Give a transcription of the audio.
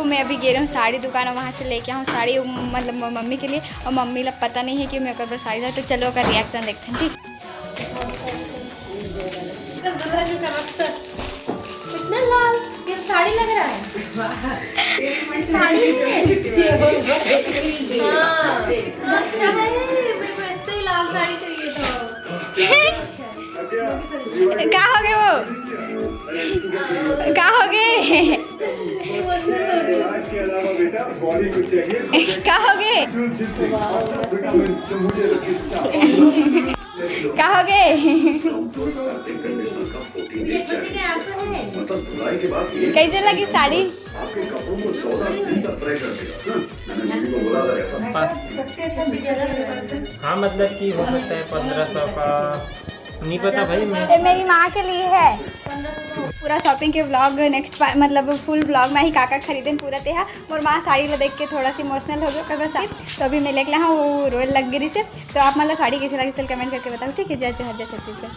मैं अभी गई हूँ साड़ी दुकान और वहाँ से लेके आऊँ साड़ी, मतलब मम्मी के लिए, और मम्मी लोग पता नहीं है कि मेरे को साड़ी था। तो चलो का रिएक्शन देखते हैं। ठीक, इतना लाल ये साड़ी लग रहा है। साड़ी हाँ कितना अच्छा है, मेरे को ऐसे ही लाल साड़ी चाहिए था। क्या हो गए वो, क्या हो गए, क्या हो गए, क्या हो गए। कैसे लगी साड़ी? हाँ मतलब कि हो सकता है 1500 का, नहीं पता भाई। ये मेरी माँ के लिए है। पूरा शॉपिंग के व्लॉग नेक्स्ट पार्ट, मतलब फुल व्लॉग में ही काका खरीदे पूरा तेहा। और माँ साड़ी ला देख के थोड़ा सी इमोशनल हो गया बस। तो अभी मैं लेके हाँ वो रोयल लग गई से। तो आप मतलब साड़ी कैसी लगी चल कमेंट करके बताओ। ठीक है, जय जय छत्तीसगढ़।